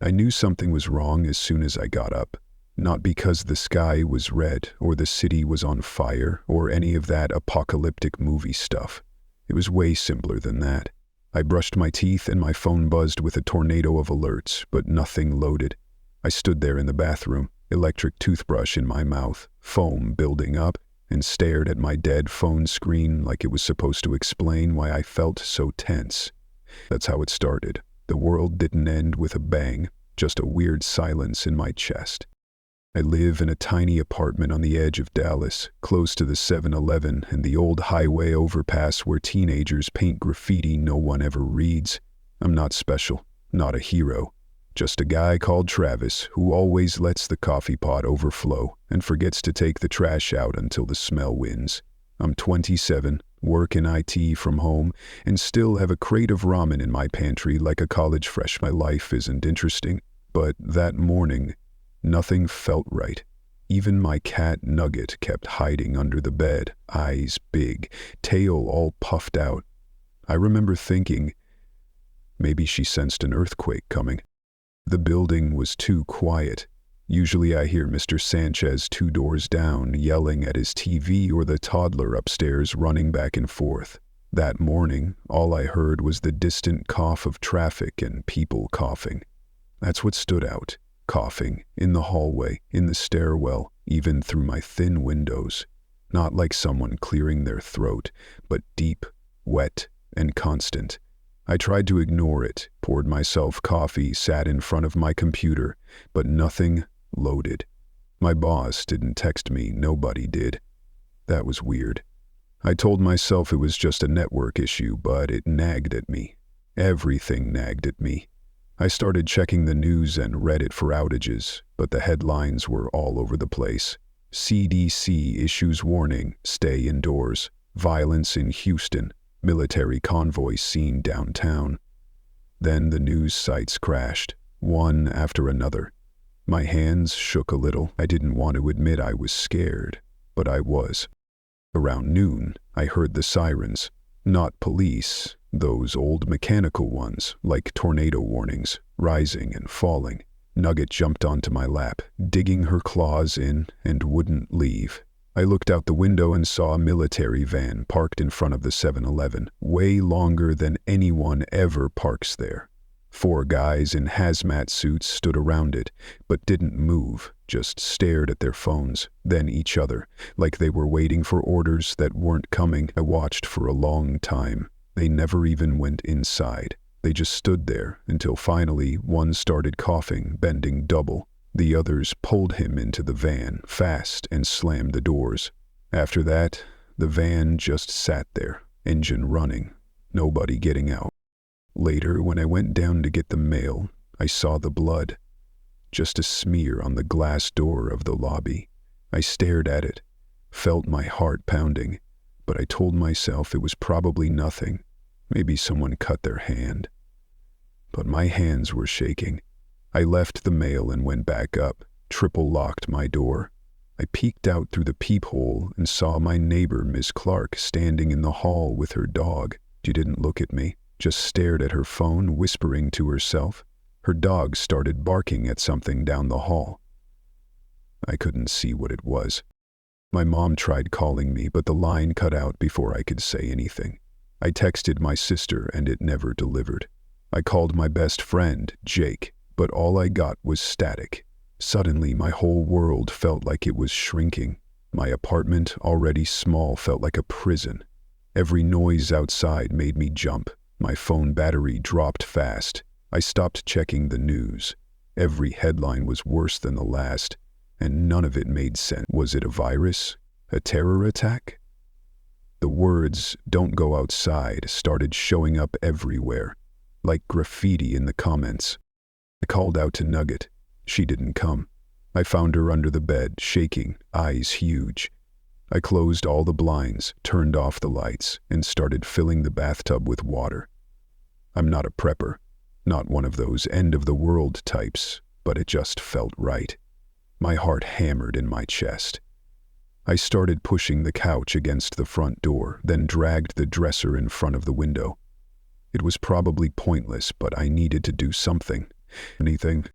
I knew something was wrong as soon as I got up. Not because the sky was red or the city was on fire or any of that apocalyptic movie stuff. It was way simpler than that. I brushed my teeth and my phone buzzed with a tornado of alerts, but nothing loaded. I stood there in the bathroom, electric toothbrush in my mouth, foam building up, and stared at my dead phone screen like it was supposed to explain why I felt so tense. That's how it started. The world didn't end with a bang, just a weird silence in my chest. I live in a tiny apartment on the edge of Dallas, close to the 7-Eleven and the old highway overpass where teenagers paint graffiti no one ever reads. I'm not special, not a hero. Just a guy called Travis who always lets the coffee pot overflow and forgets to take the trash out until the smell wins. I'm 27, work in IT from home, and still have a crate of ramen in my pantry like a college fresh. My life isn't interesting, but that morning, nothing felt right. Even my cat Nugget kept hiding under the bed, eyes big, tail all puffed out. I remember thinking, maybe she sensed an earthquake coming. The building was too quiet. Usually I hear Mr. Sanchez 2 doors down yelling at his TV or the toddler upstairs running back and forth. That morning, all I heard was the distant cough of traffic and people coughing. That's what stood out. Coughing, in the hallway, in the stairwell, even through my thin windows. Not like someone clearing their throat, but deep, wet, and constant. I tried to ignore it, poured myself coffee, sat in front of my computer, but nothing loaded. My boss didn't text me, nobody did. That was weird. I told myself it was just a network issue, but it nagged at me. Everything nagged at me. I started checking the news and Reddit for outages, but the headlines were all over the place. CDC issues warning, stay indoors. Violence in Houston. Military convoy seen downtown. Then the news sites crashed, one after another. My hands shook a little. I didn't want to admit I was scared, but I was. Around noon, I heard the sirens. Not police, those old mechanical ones, like tornado warnings, rising and falling. Nugget jumped onto my lap, digging her claws in, and wouldn't leave. I looked out the window and saw a military van parked in front of the 7-Eleven, way longer than anyone ever parks there. 4 guys in hazmat suits stood around it, but didn't move, just stared at their phones, then each other, like they were waiting for orders that weren't coming. I watched for a long time. They never even went inside. They just stood there until finally one started coughing, bending double. The others pulled him into the van, fast, and slammed the doors. After that, the van just sat there, engine running, nobody getting out. Later, when I went down to get the mail, I saw the blood. Just a smear on the glass door of the lobby. I stared at it, felt my heart pounding, but I told myself it was probably nothing. Maybe someone cut their hand. But my hands were shaking. I left the mail and went back up, triple-locked my door. I peeked out through the peephole and saw my neighbor, Miss Clark, standing in the hall with her dog. She didn't look at me, just stared at her phone, whispering to herself. Her dog started barking at something down the hall. I couldn't see what it was. My mom tried calling me, but the line cut out before I could say anything. I texted my sister and it never delivered. I called my best friend, Jake, but all I got was static. Suddenly, my whole world felt like it was shrinking. My apartment, already small, felt like a prison. Every noise outside made me jump. My phone battery dropped fast. I stopped checking the news. Every headline was worse than the last, and none of it made sense. Was it a virus? A terror attack? The words, "Don't go outside," started showing up everywhere, like graffiti in the comments. I called out to Nugget. She didn't come. I found her under the bed, shaking, eyes huge. I closed all the blinds, turned off the lights, and started filling the bathtub with water. I'm not a prepper, not one of those end-of-the-world types, but it just felt right. My heart hammered in my chest. I started pushing the couch against the front door, then dragged the dresser in front of the window. It was probably pointless, but I needed to do something. Anything?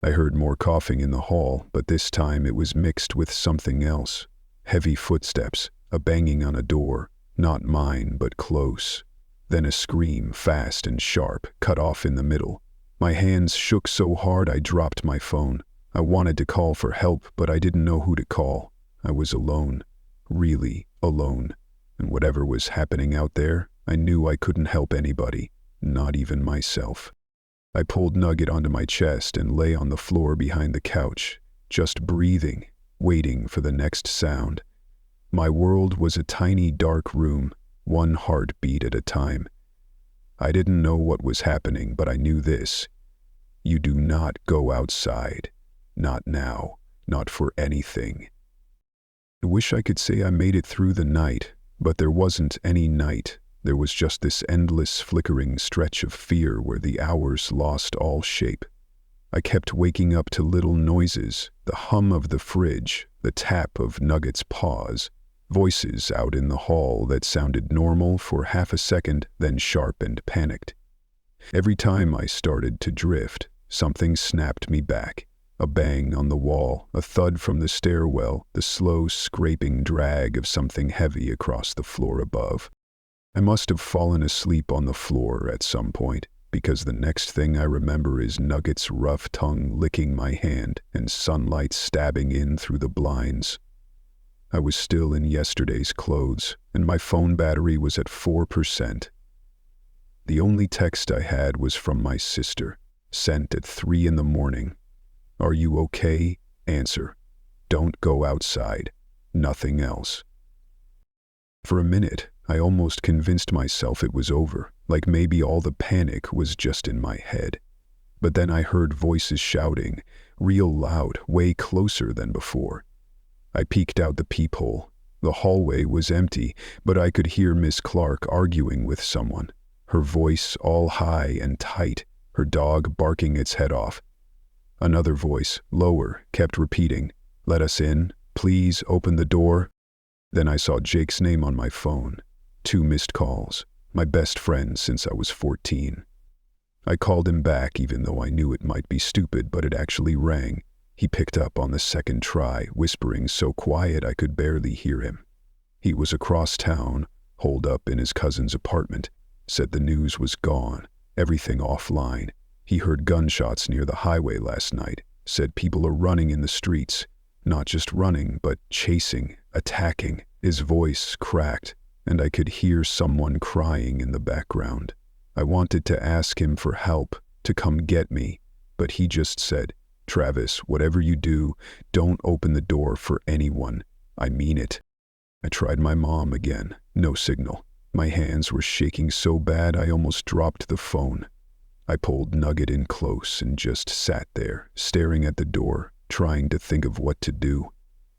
I heard more coughing in the hall, but this time it was mixed with something else. Heavy footsteps, a banging on a door, not mine, but close. Then a scream, fast and sharp, cut off in the middle. My hands shook so hard I dropped my phone. I wanted to call for help, but I didn't know who to call. I was alone, really alone. And whatever was happening out there, I knew I couldn't help anybody, not even myself. I pulled Nugget onto my chest and lay on the floor behind the couch, just breathing, waiting for the next sound. My world was a tiny dark room, one heartbeat at a time. I didn't know what was happening, but I knew this. You do not go outside. Not now. Not for anything. I wish I could say I made it through the night, but there wasn't any night. There was just this endless flickering stretch of fear where the hours lost all shape. I kept waking up to little noises, the hum of the fridge, the tap of Nugget's paws, voices out in the hall that sounded normal for half a second, then sharp and panicked. Every time I started to drift, something snapped me back. A bang on the wall, a thud from the stairwell, the slow scraping drag of something heavy across the floor above. I must have fallen asleep on the floor at some point, because the next thing I remember is Nugget's rough tongue licking my hand and sunlight stabbing in through the blinds. I was still in yesterday's clothes, and my phone battery was at 4%. The only text I had was from my sister, sent at 3 a.m. Are you okay? Answer. Don't go outside. Nothing else. For a minute, I almost convinced myself it was over, like maybe all the panic was just in my head. But then I heard voices shouting, real loud, way closer than before. I peeked out the peephole. The hallway was empty, but I could hear Miss Clark arguing with someone, her voice all high and tight, her dog barking its head off. Another voice, lower, kept repeating, "Let us in. Please open the door." Then I saw Jake's name on my phone. 2 missed calls. My best friend since I was 14. I called him back even though I knew it might be stupid, but it actually rang. He picked up on the second try, whispering so quiet I could barely hear him. He was across town, holed up in his cousin's apartment. Said the news was gone, everything offline. He heard gunshots near the highway last night. Said people are running in the streets. Not just running, but chasing, attacking. His voice cracked, and I could hear someone crying in the background. I wanted to ask him for help, to come get me, but he just said, "Travis, whatever you do, don't open the door for anyone. I mean it." I tried my mom again. No signal. My hands were shaking so bad I almost dropped the phone. I pulled Nugget in close and just sat there, staring at the door, trying to think of what to do.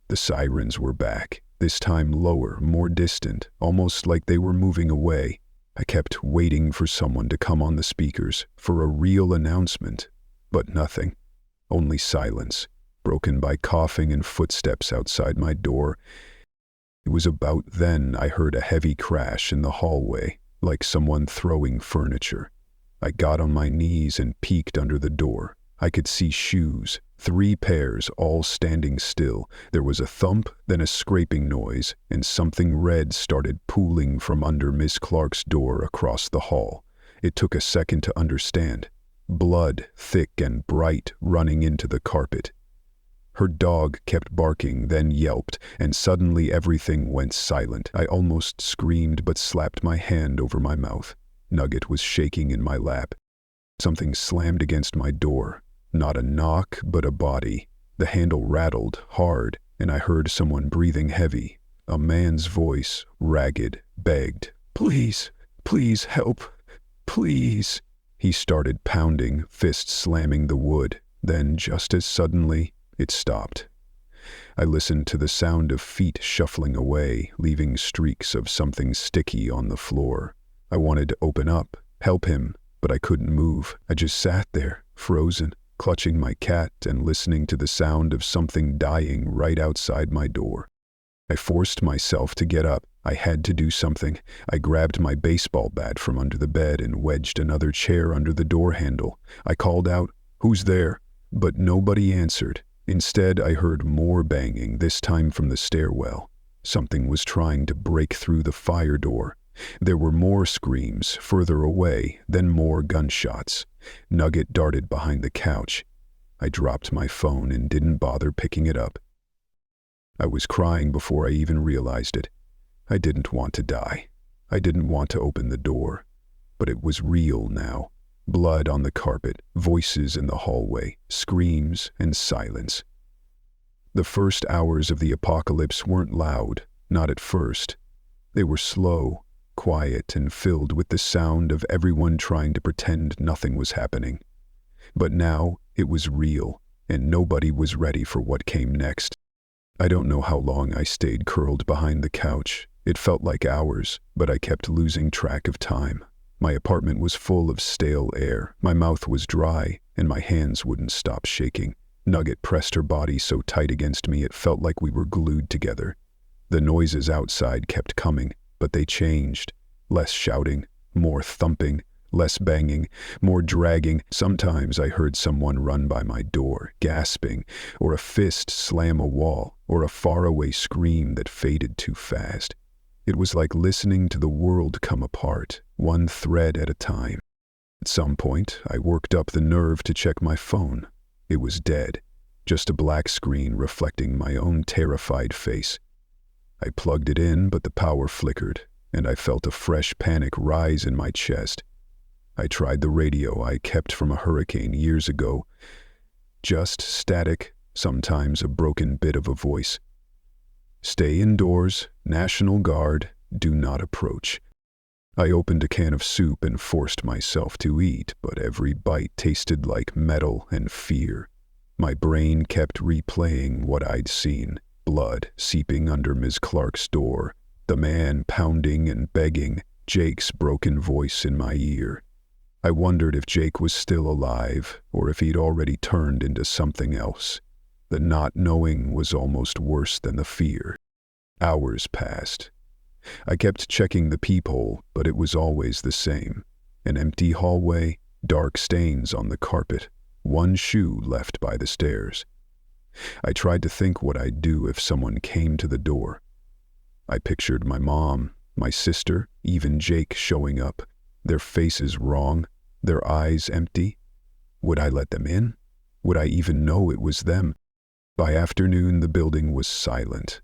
The sirens were back, this time lower, more distant, almost like they were moving away. I kept waiting for someone to come on the speakers, for a real announcement, but nothing. Only silence, broken by coughing and footsteps outside my door. It was about then I heard a heavy crash in the hallway, like someone throwing furniture. I got on my knees and peeked under the door. I could see shoes, 3 pairs, all standing still. There was a thump, then a scraping noise, and something red started pooling from under Miss Clark's door across the hall. It took a second to understand. Blood, thick and bright, running into the carpet. Her dog kept barking, then yelped, and suddenly everything went silent. I almost screamed but slapped my hand over my mouth. Nugget was shaking in my lap. Something slammed against my door. Not a knock, but a body. The handle rattled, hard, and I heard someone breathing heavy. A man's voice, ragged, begged, "Please, please help, please." He started pounding, fists slamming the wood. Then, just as suddenly, it stopped. I listened to the sound of feet shuffling away, leaving streaks of something sticky on the floor. I wanted to open up, help him, but I couldn't move. I just sat there, frozen, clutching my cat and listening to the sound of something dying right outside my door. I forced myself to get up. I had to do something. I grabbed my baseball bat from under the bed and wedged another chair under the door handle. I called out, "Who's there?" But nobody answered. Instead, I heard more banging, this time from the stairwell. Something was trying to break through the fire door. There were more screams, further away, then more gunshots. Nugget darted behind the couch. I dropped my phone and didn't bother picking it up. I was crying before I even realized it. I didn't want to die. I didn't want to open the door. But it was real now. Blood on the carpet, voices in the hallway, screams and silence. The first hours of the apocalypse weren't loud, not at first. They were slow, quiet, and filled with the sound of everyone trying to pretend nothing was happening. But now it was real, and nobody was ready for what came next. I don't know how long I stayed curled behind the couch. It felt like hours, but I kept losing track of time. My apartment was full of stale air, my mouth was dry, and my hands wouldn't stop shaking. Nugget pressed her body so tight against me it felt like we were glued together. The noises outside kept coming, but they changed. Less shouting, more thumping, less banging, more dragging. Sometimes I heard someone run by my door, gasping, or a fist slam a wall, or a faraway scream that faded too fast. It was like listening to the world come apart, one thread at a time. At some point, I worked up the nerve to check my phone. It was dead, just a black screen reflecting my own terrified face. I plugged it in, but the power flickered, and I felt a fresh panic rise in my chest. I tried the radio I kept from a hurricane years ago. Just static, sometimes a broken bit of a voice. "Stay indoors, National Guard, do not approach." I opened a can of soup and forced myself to eat, but every bite tasted like metal and fear. My brain kept replaying what I'd seen, blood seeping under Ms. Clark's door, the man pounding and begging, Jake's broken voice in my ear. I wondered if Jake was still alive, or if he'd already turned into something else. The not knowing was almost worse than the fear. Hours passed. I kept checking the peephole, but it was always the same. An empty hallway, dark stains on the carpet, one shoe left by the stairs. I tried to think what I'd do if someone came to the door. I pictured my mom, my sister, even Jake showing up, their faces wrong, their eyes empty. Would I let them in? Would I even know it was them? By afternoon, the building was silent.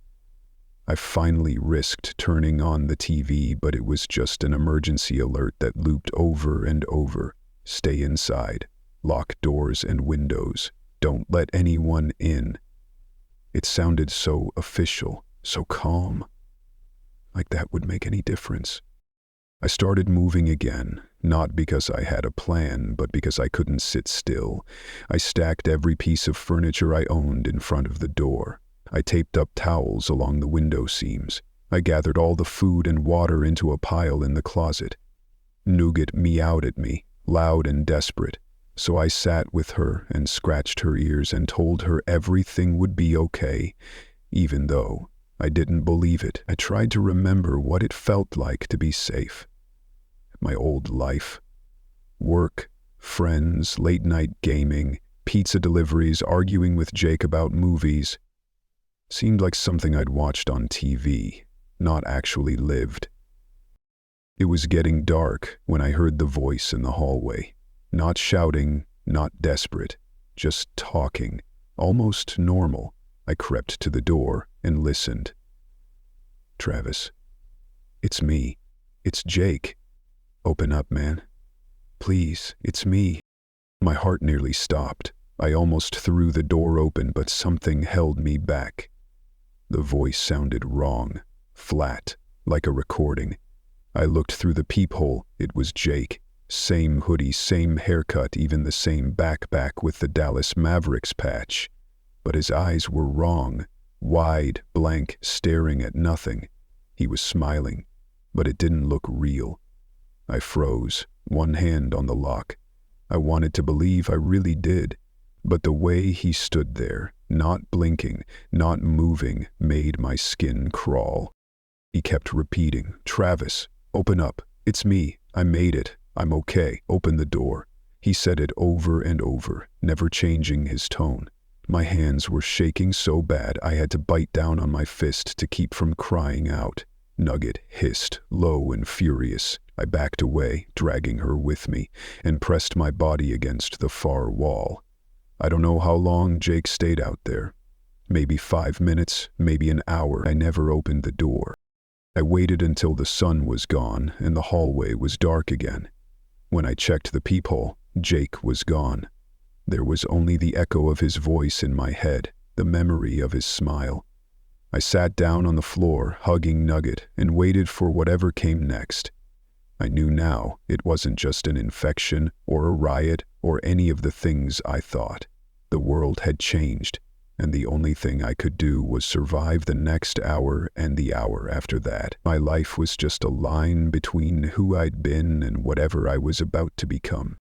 I finally risked turning on the TV, but it was just an emergency alert that looped over and over. Stay inside. Lock doors and windows. Don't let anyone in. It sounded so official, so calm. Like that would make any difference. I started moving again, not because I had a plan, but because I couldn't sit still. I stacked every piece of furniture I owned in front of the door. I taped up towels along the window seams. I gathered all the food and water into a pile in the closet. Nougat meowed at me, loud and desperate, so I sat with her and scratched her ears and told her everything would be okay, even though I didn't believe it. I tried to remember what it felt like to be safe. My old life. Work, friends, late-night gaming, pizza deliveries, arguing with Jake about movies. Seemed like something I'd watched on TV, not actually lived. It was getting dark when I heard the voice in the hallway. Not shouting, not desperate, just talking, almost normal. I crept to the door and listened. "Travis, it's me. It's Jake. Open up, man. Please, it's me." My heart nearly stopped. I almost threw the door open, but something held me back. The voice sounded wrong, flat, like a recording. I looked through the peephole. It was Jake. Same hoodie, same haircut, even the same backpack with the Dallas Mavericks patch. But his eyes were wrong, wide, blank, staring at nothing. He was smiling, but it didn't look real. I froze, one hand on the lock. I wanted to believe I really did, but the way he stood there, not blinking, not moving, made my skin crawl. He kept repeating, "Travis, open up. It's me. I made it. I'm okay. Open the door." He said it over and over, never changing his tone. My hands were shaking so bad I had to bite down on my fist to keep from crying out. Nugget hissed, low and furious. I backed away, dragging her with me, and pressed my body against the far wall. I don't know how long Jake stayed out there. Maybe 5 minutes, maybe an hour. I never opened the door. I waited until the sun was gone and the hallway was dark again. When I checked the peephole, Jake was gone. There was only the echo of his voice in my head, the memory of his smile. I sat down on the floor, hugging Nugget, and waited for whatever came next. I knew now it wasn't just an infection or a riot or any of the things I thought. The world had changed, and the only thing I could do was survive the next hour and the hour after that. My life was just a line between who I'd been and whatever I was about to become.